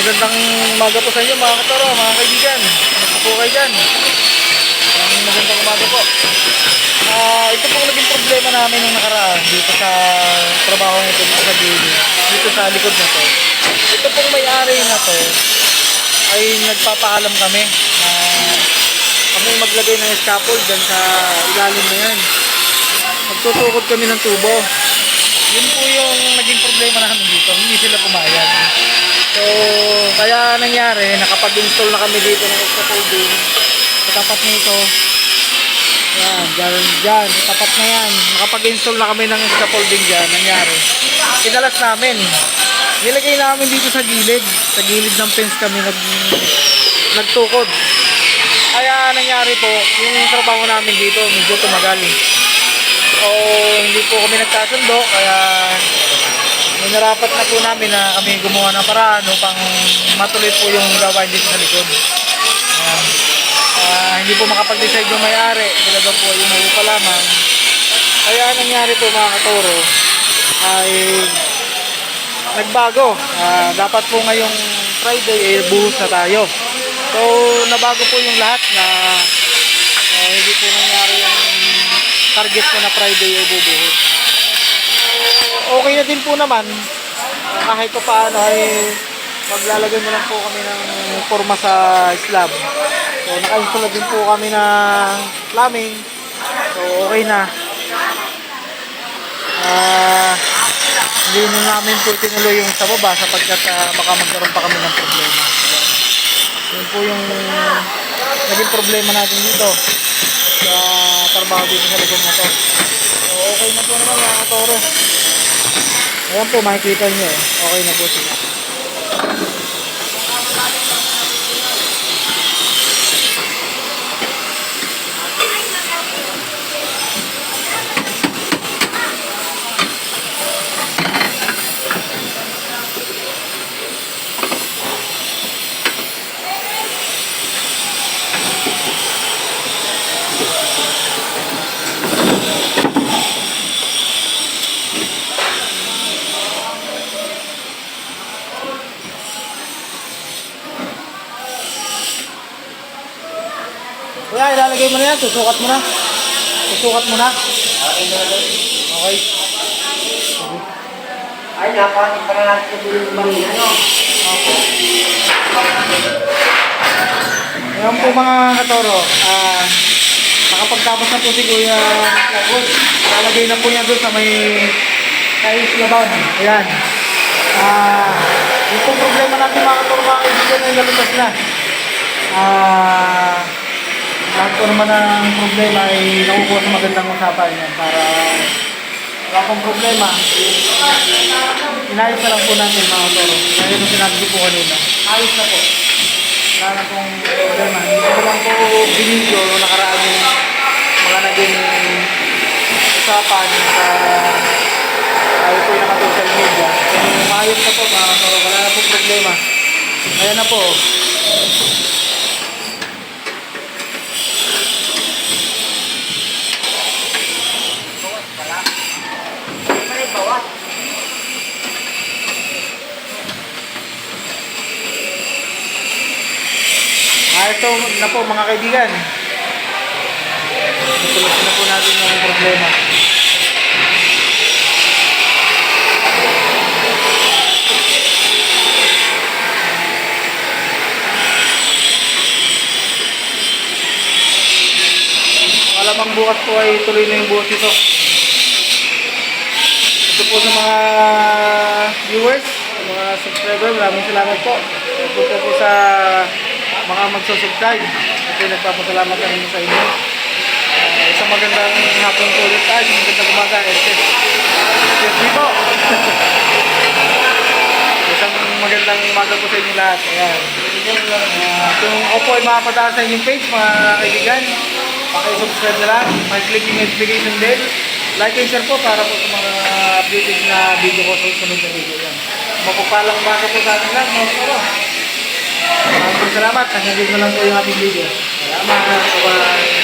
Magandang umaga po sa inyo mga katoro, mga kaibigan. Ano po kayo dyan? Magandang umaga po. Ito pong naging problema namin nung nakaraan dito sa trabaho nito dito sa building. Dito sa likod na to. Ito pong may-ari na to ay nagpapaalam kami na kami maglagay ng scaffold dyan sa ilalim na yan. Magtutukod kami ng tubo. Yun po yung naging problema namin dito. Hindi sila pumayag. So, kaya nangyari, nakapag-install na kami dito ng scaffolding sa tapat nito. Yan, dyan, sa tapat na yan. Nakapag-install na kami ng scaffolding dyan. Nangyari, pinalas namin. Nilagay namin dito sa gilid. Sa gilid ng fence kami nagtukod. Kaya nangyari po, yung trabaho namin dito medyo tumagal. O hindi po kami nagkasundo, kaya minarapat na po namin na kami gumawa ng paraan upang matuloy po yung gawain dito sa likod. Hindi po makapag-decide yung may-ari, sila daw po yung uupa lamang. Kaya nangyari po mga katoro ay nagbago. Dapat po ngayong Friday buhos na tayo. So nabago po yung lahat na hindi po nangyari yung target ko na Friday ay bubuhos. Okay na din po naman kahit pa paano ay maglalagay mo lang po kami ng forma sa slab. So naka-install din po kami ng plumbing. So okay na. Hindi na namin po tinuloy yung sa baba sapagkat baka magkaroon pa kami ng problema. Yun po yung naging problema natin dito sa trabaho dito sa likod na to. So okay na po naman mga katoro. Ayan po, makikita nyo eh. Okay na po sila. Kuya, ilalagay mo na yan. Susukat mo na. Susukat mo na. Okay. Ay, nakapanin pa na natin sa dulo ng bangin, ano? Ayan po mga katoro. Nakapagtapos na po si Kuya Lagos. Lalagay na po niya doon sa may kais laban. Ayan. Yung po problema natin mga katoro, mga kaibigan ay nalutas na. Lahat po naman ng problema ay nakukuha sa magandang usapan yan para wala pong problema. Inayos na lang po natin mga toro. Kaya yung sinabi ko po kanina. Ayos na po. Wala na pong problema. Hindi ko lang po binidyo nung nakaraan yung mga naging usapan sa tayo po yung naka-social media. So, ayos na po mga toro. Wala na pong problema. Kaya na po. Ito na po mga kaibigan. Tuloy na po natin yung problema. Malamang bukas po ay tuloy na yung bukas ito. Ito po sa mga viewers, mga subscriber, maraming salamat po. Ito po sa mga magsusubscribe. Ito nagpapasalamat kami sa inyo. Isang magandang hapon po ulit tayo. Isang magandang umaga. Excuse po. Isang magandang umaga po sa inyo lahat. Ayan. Kung ako ay makapadaan sa inyong page, mga kaibigan, pakisubscribe na lang. Pakiclick yung notification bell. Like and share po para po sa mga updated na video ko sa sunod na video. Yan. Mapupalang umaga po sa atin lang. Maraming salamat. Hanggang dito na lang po yung ating video. Salamat. Bye-bye.